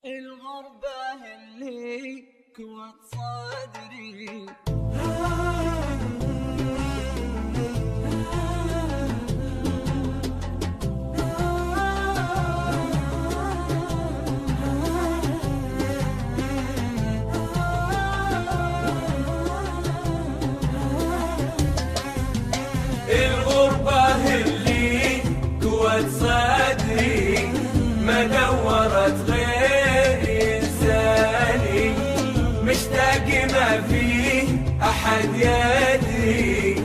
الغربة اللي كوت صدري الغربة اللي كوت صدري ما دورت غير إنساني مشتاق ما فيه أحد يدري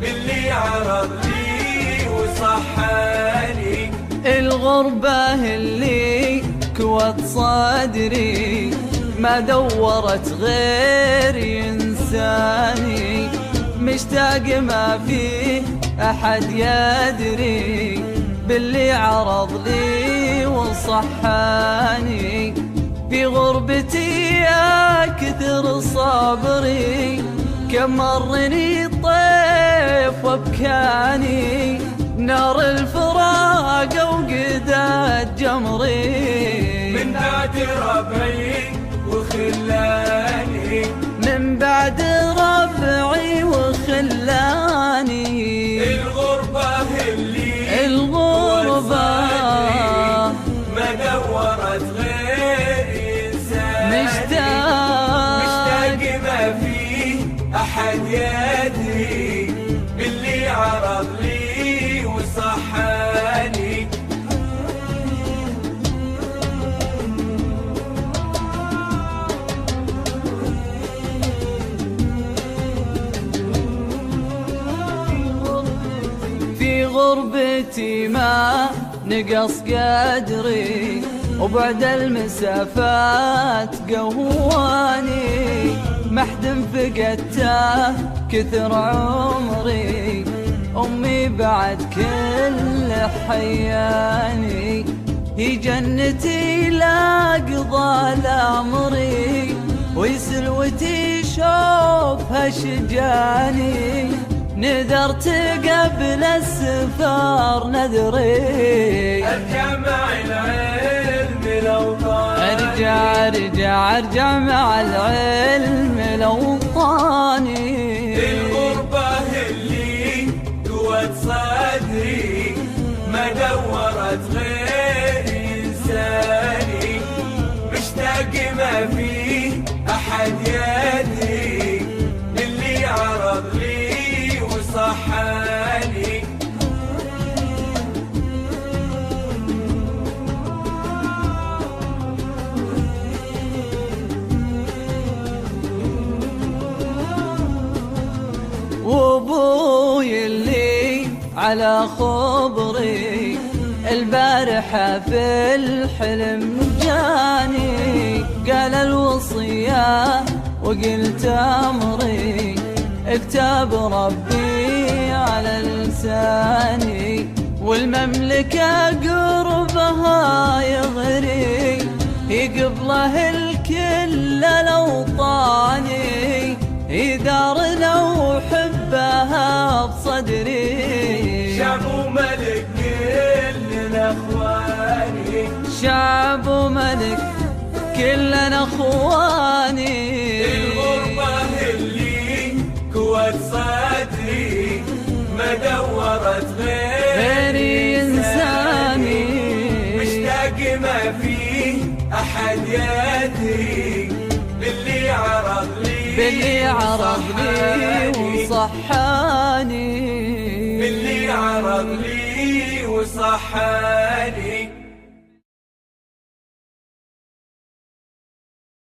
باللي عرض لي وصحاني. الغربة اللي كوت صدري ما دورت غير إنساني مشتاق ما فيه أحد يدري باللي عرض لي وصحاني. في غربتي يا كثر صبري كم مرني الطيف وابكاني نار الفراق وقدت جمري من بعد ربعي وخلاني من بعد ربعي وخلاني. الغربة اللي الغربة ما دورت غير إنساني مشتاق ما فيه أحد يدري باللي عرض لي وصحاني. في غربتي ما نقص قدري وبعد المسافات قهواني محد فقدته كثر عمري أمي بعد كل حياني هي جنتي لا قضى لأمري وسلوتي شوفها شجاني نذرت قبل السفر نذري أرجع مع العلم لوطاني ارجع مع العلم لوطاني. الغربة اللي قوت صدري ما دورت غير إنساني مشتاق ما فيه أحد يدري اللي عرض لي وصحاني. وابوي اللي على خبري البارحة في الحلم جاني قال الوصية وقلت أمري اكتب ربي على لساني والمملكة قربها يغري يقبله الكل لوطاني دارنا وحبها بصدري. شعب وملك كلنا اخواني شعب وملك كلنا اخواني. الغربة اللي كوت صدري ما دورت غير إنساني مشتاق ما فيه أحد يدري باللي عرض لي وصحاني باللي عرض لي وصحاني.